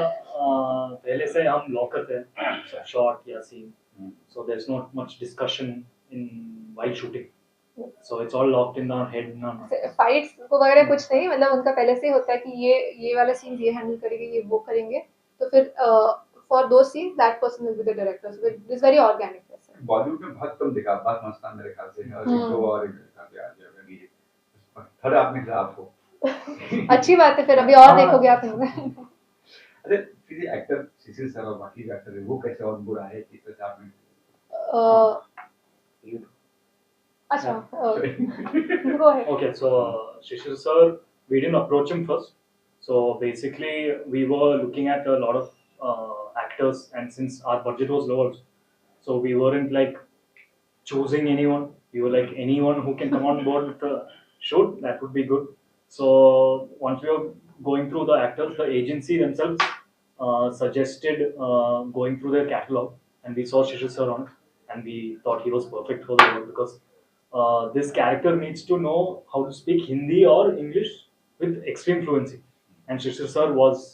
पहले से हम लॉक करते हैं शॉट या scene, so there's not much discussion in while shooting. So it's all locked in our head now. Fights को वगैरह कुछ नहीं, मतलब उनका पहले से ही होता है कि ये वाला सीन ये हैंडल करेंगे, ये वो करेंगे। तो फिर फॉर दो scenes that person will be the director, so it is very organic. Bollywood में बहुत कम दिखा, बात मस्तान मेरे ख्याल से और एक दो और दिखा दिया अभी थर्ड आप में आप हो। अच्छी बात है, फिर अभी और देखोगे आप इनमें। अरे फिर एक्टर शिशिर सर और बाकी एक्टर वो कैसे और बुरा है किस तरह से आपने अच्छा go ahead. Okay, so Shishir sir, we didn't approach him first. So basically, we were looking at a lot of actors, and since our budget was low, so we weren't like choosing anyone. We were like anyone who can come on board with the shoot, that would be good. So once we were going through the actors, the agency themselves suggested going through their catalog, and we saw Shishir sir on it, and we thought he was perfect for the role because this character needs to know how to speak Hindi or English with extreme fluency, and Shishir sir was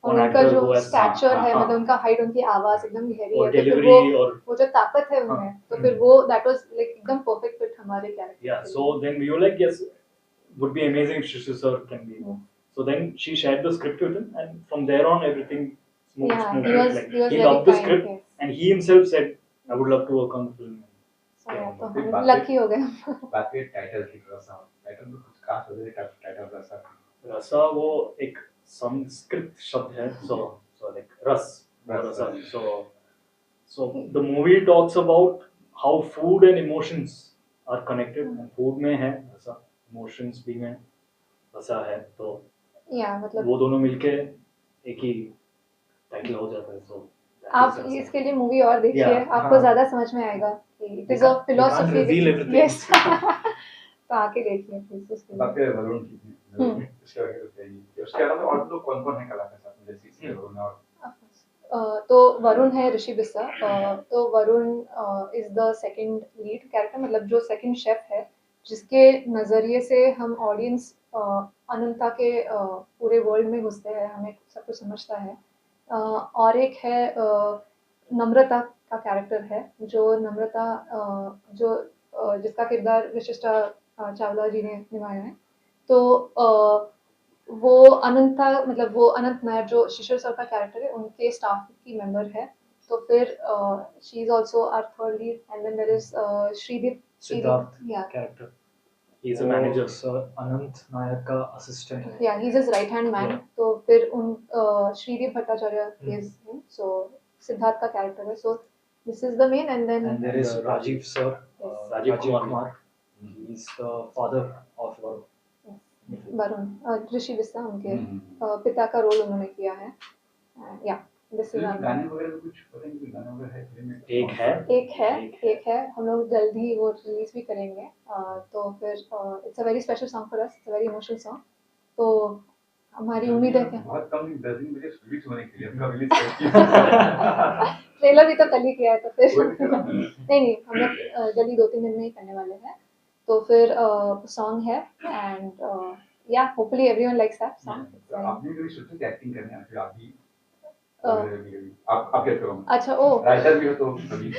और one उनका actor जो who has stature है, हाँ, मतलब उनका height, उनकी आवाज एकदम गहरी और है, तो फिर delivery और वो जो ताकत है उनमें, तो फिर वो दैट वाज लाइक एकदम परफेक्ट फिट हमारे character. yeah. So then we were like, yes, would be amazing if Shishir sir can be. So then she shared the script with him, and from there on everything moved Yeah, smoothly. he was Like, very he loved the kind, script, yes. and he himself said, "I would love to work on the film." So yeah, तो फिर हम बात lucky हो गए। बात के title की रसा टाइटल में कुछ खास हो जाए टाइटल रसा Rasa वो एक संस्कृत शब्द है, so like रस or rasa. So the movie talks about how food and emotions are connected, and food में है रसा, emotions भी में रसा है, तो या मतलब वो दोनों मिलके एक ही टाइटल हो जाता है। So आप इसके लिए मूवी और देखिए, Yeah, आपको हाँ। ज्यादा समझ में आएगा कि it is a philosophy. reveal everything. Yes. तो आके देखिए प्लीज उसके बात लिए। करें वरुण की, उसके अलावा और लोग कौन-कौन है कलाकार साथ में, जैसे इसके वरुण और तो वरुण है ऋषि बिस्सा। तो Varun is the second lead character, मतलब जो सेकंड शेफ है जिसके नज़रिए से हम ऑडियंस अनंता के पूरे वर्ल्ड में घुसते हैं, हमें सब कुछ समझता है। और एक है नम्रता का कैरेक्टर है, जो नम्रता जिसका किरदार विशिष्टा चावला जी ने निभाया है। तो वो अनंता, मतलब वो अनंत नायर जो शिशिर सर का कैरेक्टर है उनके स्टाफ की मेंबर है। तो फिर she is also our third lead, and then there is Shrideep Siddharth या character. He's a manager, so Anant Nayak का assistant है. या he is his right hand man. Yeah. तो फिर उन Shreedeep Bhattacharya is him, so Siddharth का कैरेक्टर है। So this is the main, and then And there is Rajiv sir, Yes. Rajiv Rajiv Kumar. He's the father of Varun. Varun Rishi Bissa उनके पिता का role उन्होंने किया है। या दिस इज गाने वगैरह तो कुछ पता नहीं, कोई गाना वगैरह है फिल्म में? एक है हम लोग जल्दी वो रिलीज भी करेंगे। तो फिर it's a very special song for us, it's a very emotional song. तो हमारी उम्मीद है कि बहुत कम 10 दिन मुझे रिलीज होने के लिए आपका रिलीज कर ट्रेलर भी तो कल ही किया है, तो फिर नहीं हम लोग जल्दी 2-3 दिन में ही करने वाले हैं। तो फिर सॉन्ग है, एंड या hopefully everyone likes that song. आपने कभी सोचा कि एक्टिंग करने या फिर आप भी आप क्या करोगे? अच्छा, ओ राइटर भी हो तो कभी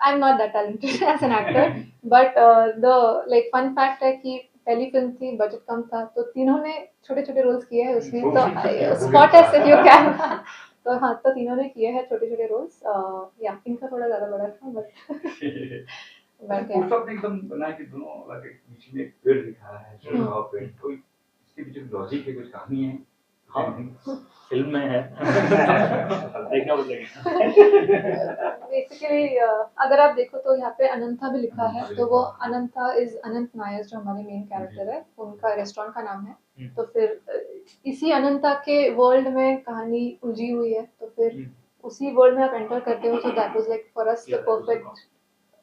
I'm not that talented as an actor, but the like fun fact है कि पहली फिल्म थी, बजट कम था, तो तीनों ने छोटे-छोटे रोल्स किए हैं उसमें। तो spot S if you can. तो हाँ, तो तीनों ने किए हैं छोटे-छोटे रोल्स। या इनका थोड़ा ज़्यादा बड़ा था, बट उस वक्त एकदम बना कि दोनों अलग एक बीच में एक पेड़ दिखा है, छोटा पेड़, कोई इसके पीछे लॉजिक है, कुछ कहानी है? हाँ, फिल्म में है। देखना पड़ेगा। बेसिकली अगर आप देखो तो यहाँ पे अनंता भी लिखा है, तो वो अनंता इज अनंत नायर, जो हमारे मेन कैरेक्टर है, उनका रेस्टोरेंट का नाम है। तो फिर इसी अनंता के वर्ल्ड में कहानी उलझी हुई है, तो फिर उसी वर्ल्ड में आप एंटर करते हो, तो that was like for us the perfect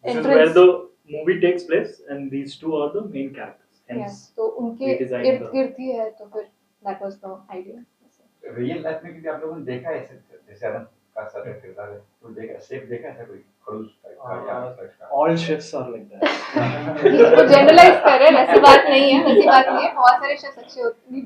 This is where entrance. the movie takes place, and these two are the main characters. Hence, तो उनके we designed इर्द the- गिर्द ही है, तो फिर that was the idea. Real life में भी आप लोगों ने देखा है ऐसे, जैसे अनंत का साथ किरदार है, तो देखा शेफ देखा है ऐसा कोई खड़ूस टाइप का या सच का? all chefs are like that. वो जनरलाइज कर रहे हैं, ऐसी बात नहीं है, ऐसी बात नहीं है। बहुत सारे शेफ्स अच्छे होते हैं,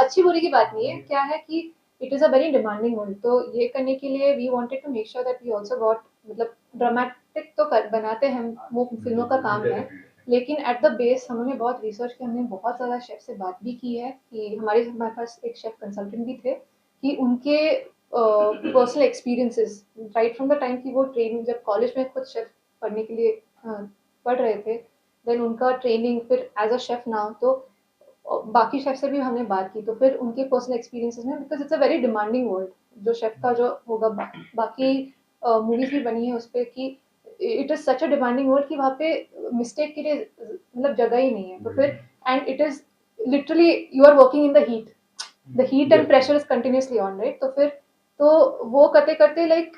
अच्छी बुरी की बात नहीं है। क्या है कि it is a very demanding role, तो ये करने के लिए we wanted to make sure that we also got, मतलब ड्रामेटिक तो बनाते हैं, वो फिल्मों का काम है, लेकिन एट द बेस हमने बहुत रिसर्च की, हमने बहुत ज़्यादा शेफ से बात भी की है कि हमारे पास एक शेफ कंसल्टेंट भी थे, कि उनके personal experiences right from the time कि वो ट्रेनिंग जब कॉलेज में खुद शेफ पढ़ने के लिए पढ़ रहे थे, देन उनका ट्रेनिंग फिर एज अ शेफ नाउ, तो बाकी शेफ से भी हमने बात की, तो फिर उनके पर्सनल एक्सपीरियंसेस में, because it's a very demanding world जो शेफ का जो होगा, बाकी मूवीज भी बनी है उस पर कि it is such a demanding world कि वहाँ पे मिस्टेक के लिए मतलब जगह ही नहीं है। तो फिर and it is literally you are working in the heat and pressure is continuously on, right. तो फिर तो वो करते करते like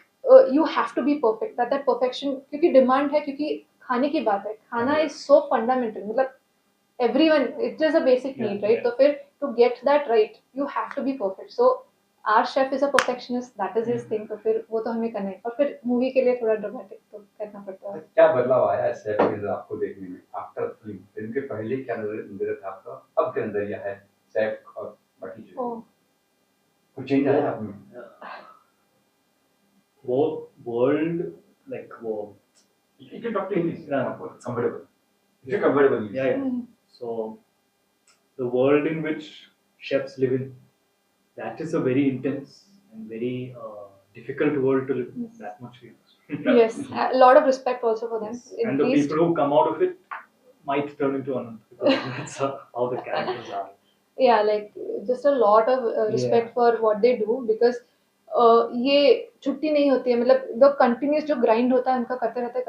you have to be perfect, that perfection, क्योंकि डिमांड है, क्योंकि खाने की बात है, खाना इज सो फंडामेंटल, मतलब everyone, it is a basic need, right? So फिर to get that right you have to be perfect, so our chef is a perfectionist, that is his thing, तो फिर वो तो हमें करना है, और फिर मूवी के लिए थोड़ा ड्रामेटिक तो करना पड़ता है। क्या बदलाव आया है शेफ के अंदर आपको देखने में आफ्टर फिल्म? फिल्म के पहले क्या नजरिया था आपका, अब क्या नजरिया है शेफ और बाकी चीजें? ओह, कुछ चेंज आया आप में? वो world, like वो You can talk to English. Yeah. Comfortable. If you're comfortable. yeah. So the world in which chefs live in, that is a very intense and very difficult world to live in. That much we know. yes, a lot of respect also for them. Yes. At And the least, people who come out of it might turn into Anand, because that's how the characters are. yeah, like just a lot of respect for what they do, because ये छुट्टी नहीं होती है, मतलब the continuous जो grind होता है उनका, करते रहते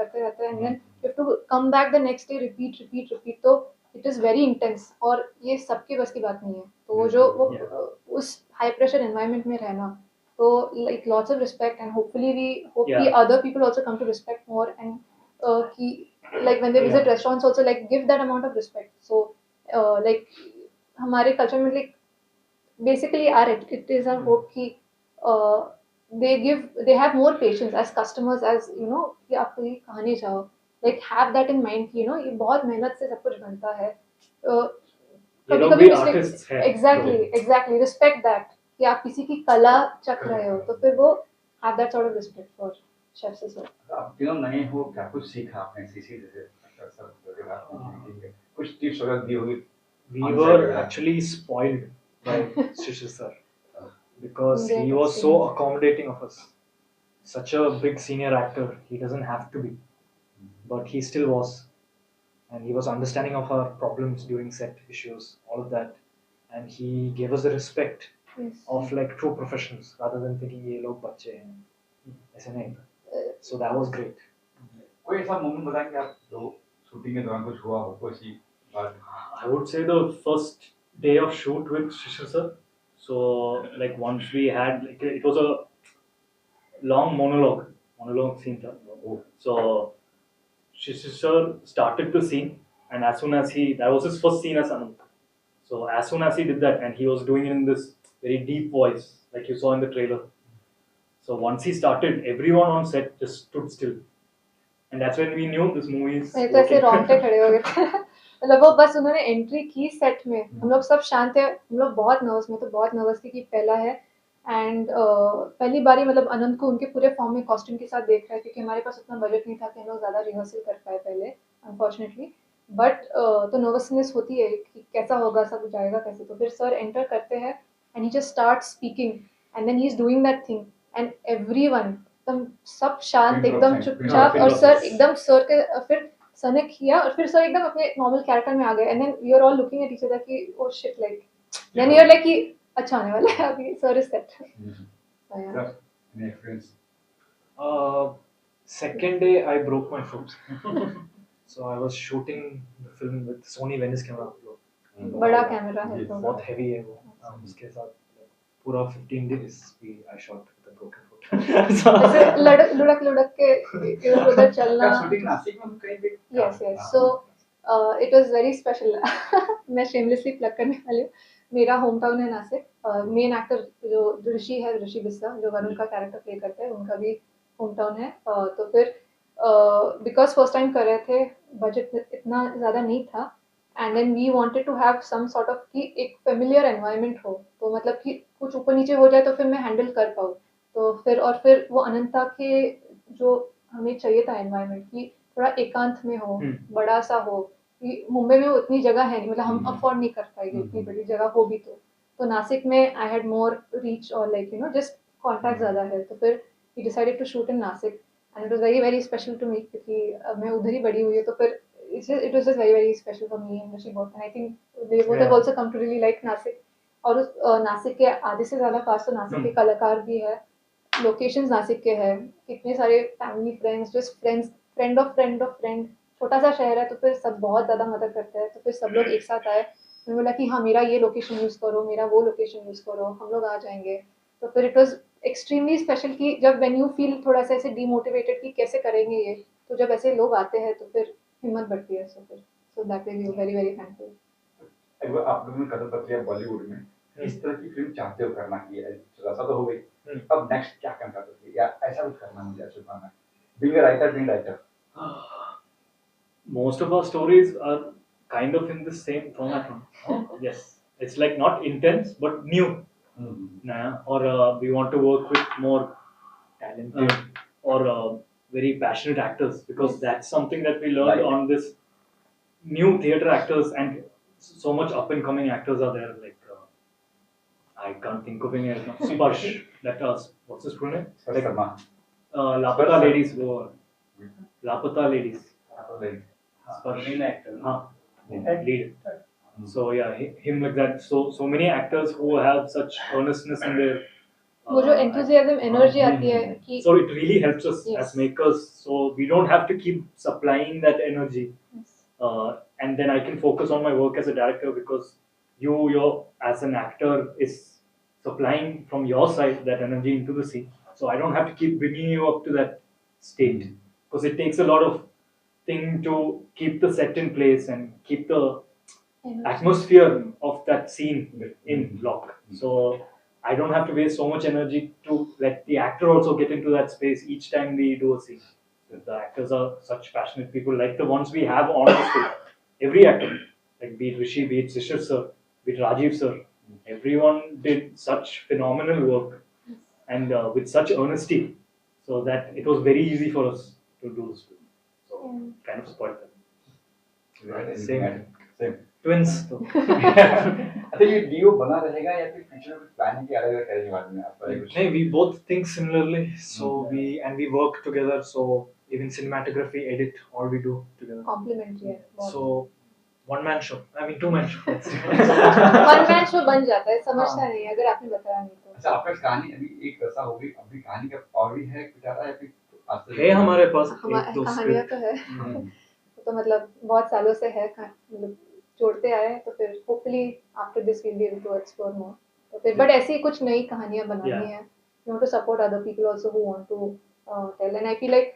हैं, and then you have to come back the next day, repeat, तो इट इज़ वेरी इंटेंस, और ये सबके बस की बात नहीं है। तो वो जो वो उस हाई प्रेशर एनवायरनमेंट में रहना, तो like lots of respect, and hopefully we hope कि other people also come to respect more, and कि like when they visit Yeah. restaurants also, like give that amount of respect. So like हमारे culture में like basically it is our hope कि uh, they have more patience as customers, as you know कि आप कहीं खाने जाओ, like have that in mind कि you know ये बहुत मेहनत से सब कुछ बनता है. ये कभी लोग कभी भी mistake artists हैं. exactly respect that कि आप किसी की कला चख रहे हो, तो फिर वो have that sort of respect for chefs as well. आप तीनों नए हो, क्या कुछ सीखा आपने सीसी से? अक्सर लोगों के बात में की है। कुछ टिप्स वगैरह दी होगी? We On were set, actually spoiled by Shishir sir because Great he was so experience. accommodating of us. Such a big senior actor, he doesn't have to be, but he still was, and he was understanding of our problems during set issues, all of that, and he gave us the respect Yes. of like true professionals rather than thinking ये लोग बच्चे हैं ऐसे नहीं. So that was great. कोई ऐसा moment बताएंगे आप जो शूटिंग के दौरान कुछ हुआ हो, कोई सी बात? I would say the first day of shoot with Shishir sir. So like once we had like it was a long monologue scene tha. So Shishir sir started the scene, and as soon as that was his first scene as Anand. So as soon as he did that, and he was doing it in this very deep voice, like you saw in the trailer. So once he started, everyone on set just stood still, and that's when we knew this movie is मेरे तो ऐसे working. रोंगटे खड़े हो गए थे. मतलब वो बस उन्होंने एंट्री की सेट में, हम लोग सब शांत थे, हम लोग बहुत नर्वस, मैं तो बहुत नर्वस थी कि पहला है, एंड पहली बारी मतलब अनंत को उनके पूरे फॉर्म में कॉस्ट्यूम के साथ देख रहा है, क्योंकि हमारे पास उतना बजट नहीं था कि हम लोग ज़्यादा रिहर्सल कर पाए पहले, अनफॉर्चुनेटली. बट तो नर्वसनेस होती है कि कैसा होगा, सब जाएगा कैसे. तो फिर सर एंटर करते हैं and he just start speaking, and then he is doing that thing, and everyone एकदम सब शांत, एकदम चुपचाप, और सर एकदम सर के फिर सर ने किया, और फिर सर एकदम अपने नॉर्मल कैरेक्टर में आ गए, and then we are all looking at each other कि oh shit, like then you are like कि अच्छा होने वाला है अभी, sir is set. Sir any experience? Second day I broke my foot. So I was shooting the film with Sony Venice camera. बड़ा camera है तो बहुत heavy है वो. उसके साथ पूरा 15 days I shot with a broken foot. ऐसे लुढ़क लुढ़क के इधर उधर चलना. क्या शूटिंग नासिक में कहीं भी? Yes, yes. So it was very special. मैं shamelessly plug करने वाली हूँ. मेरा होम टाउन है नासिक. मेन एक्टर जो ऋषि है, ऋषि बिस्वा, जो वरुण का कैरेक्टर प्ले करते हैं, उनका भी होम टाउन है. तो फिर बिकॉज फर्स्ट टाइम कर रहे थे, बजट इतना ज़्यादा नहीं था, and then we wanted to have some sort of कि एक फेमिलियर एनवायरनमेंट हो, तो मतलब कि कुछ ऊपर नीचे हो जाए तो फिर मैं हैंडल कर पाऊँ. तो फिर वो अनंता के जो हमें चाहिए था एनवायरनमेंट कि थोड़ा एकांत में हो, बड़ा सा हो, कि मुंबई में उतनी जगह है नहीं, मतलब हम अफोर्ड नहीं कर पाएंगे इतनी बड़ी जगह हो भी. तो नासिक में आई हैड मोर रीच, और like you know just contact ज़्यादा है, तो फिर we decided to shoot in Nashik, and it was very very special to me, क्योंकि मैं उधर ही बड़ी हुई है. तो फिर it was just very very special for me and Rishi both, and I think they both have also come to really like Nasik. और उस नासिक के आधे से ज़्यादा पास तो नासिक के कलाकार भी है, लोकेशंस नासिक के हैं, कितने सारे family friends, just friends, friend of friend, छोटा सा शहर है, तो फिर सब बहुत ज़्यादा मदद करते हैं. तो फिर सब लोग एक साथ आए, मैंने बोला कि हाँ मेरा ये लोकेशन यूज़ करो, मेरा वो लोकेशन यूज़ करो, हम लोग आ जाएंगे. तो फिर इट वॉज एक्सट्रीमली स्पेशल कि जब व्हेन यू फील थोड़ा सा ऐसे डीमोटिवेटेड कि कैसे करेंगे ये, तो जब ऐसे लोग आते हैं तो फिर हिम्मत बढ़ती है. So that way we are very very thankful. एक बार आप लोगों ने कदम रख लिया बॉलीवुड में, इस तरह की फिल्म चाहते हो करना की है, ऐसा तो हो गई, अब नेक्स्ट क्या करना चाहते हो, या ऐसा कुछ करना मुझे ऐसा करना है, being a writer. Most of our stories are kind of in the same format. Yes, it's like not intense but new. Or we want to work with more talented or very passionate actors, because that's something that we learned Right. on this new theatre actors, and so much up and coming actors are there, like I can't think of any right now. Sparsh, that what's his full name? Sharma. Lapata Sparsh. ladies, वो Lapata ladies. Sparsh. Main actor. Lead. So yeah, him like that. So many actors who have such earnestness in their. वो जो enthusiasm, energy आती है कि So it really helps us Yes. as makers. So we don't have to keep supplying that energy, and then I can focus on my work as a director, because your as an actor is supplying from your side that energy into the scene. So I don't have to keep bringing you up to that state, because it takes a lot of thing to keep the set in place and keep the Energy. atmosphere of that scene in lock. So I don't have to waste so much energy to let the actor also get into that space each time we do a scene. The actors are such passionate people, like the ones we have on the screen. Every actor, like be it Rishi, be it Sishir sir, be it Rajiv sir, everyone did such phenomenal work and with such honesty, so that it was very easy for us to do this film. So kind of spoiled them. Same. Same. Twins. So. अच्छा ये do बना रहेगा या फिर future में plan है कि अलग अलग करेंगे बाद में आपका कुछ Hey, we both think similarly, so we work together. So even cinematography, edit, all we do together. Complementary है बहुत। So one man show. I mean 2 man show. One man show बन जाता है, समझता नहीं है अगर आपने बताया नहीं तो। अच्छा आपका कहानी अभी एक ऐसा हो गई अभी कहानी का और भी है कुछ आता है फिर आज से है हमारे पास हमारी एक दो कहानियाँ script. तो है, तो मतलब बहुत सालों से है, मतलब जोड़ते आए हैं, तो फिर hopefully after this we'll be able to explore more. तो फिर बट ऐसी कुछ नई कहानियाँ बनानी Yeah. है, we want to support other people also who want to tell, and I feel like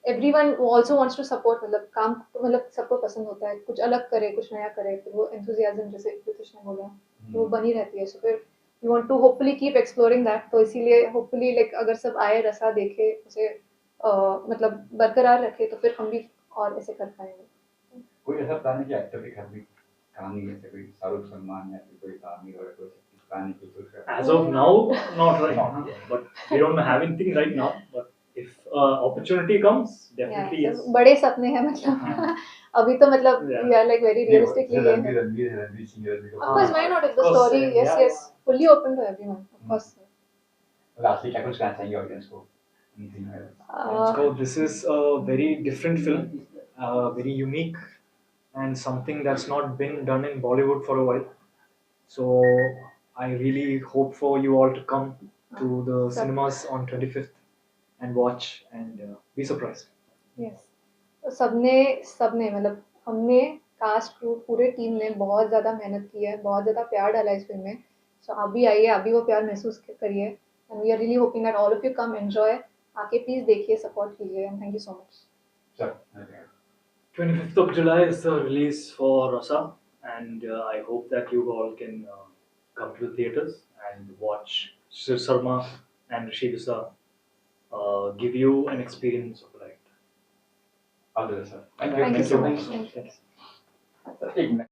everyone also wants to support, मतलब काम तो मतलब सबको पसंद होता है कुछ अलग करे, कुछ नया करे, फिर वो एंथुसियाज्म जैसे प्रीतिश ने बोला वो बनी रहती है। सो फिर we want to hopefully keep exploring that, तो इसीलिए होपफुली लाइक अगर सब आए, रसा देखे, उसे मतलब बरकरार रखे, तो फिर हम भी और ऐसे कर पाएंगे। कोई ऐसा प्लान है कि एक्टर के घर भी कहानी जैसे कोई शाहरुख सलमान या फिर कोई आमिर और कोई कहानी की कुछ As of now, not right now, but we don't have anything right now. But if opportunity comes, definitely yes. बड़े सपने हैं मतलब अभी तो मतलब Yeah. we are like very realistically ये है। Ranveer Singh Ranveer Of course, why not? If the Of course, story, yes, yeah, yes, fully open to everyone, of course. Lastly क्या कुछ कहना चाहिए ऑडियंस को Anything else? So this is a very different film, very unique, and something that's not been done in Bollywood for a while. So I really hope for you all to come to the cinemas on 25th and watch and be surprised. Yes. तो सबने सबने मतलब हमने cast crew पूरे team ने बहुत ज़्यादा मेहनत की है, बहुत ज़्यादा प्यार डाला है इस फिल्म में। सो आप भी आइए, आप भी वो प्यार महसूस करिए, and we are really hoping that all of you come enjoy, आके प्लीज़ देखिए, सपोर्ट कीजिए, and thank you so much. Sure. 25th of July is the release for Rasa, and I hope that you all can come to the theaters and watch Sir Sarma and Rishi Visa give you an experience of life. All the best, sir. Thank you so much. Yes. एक minute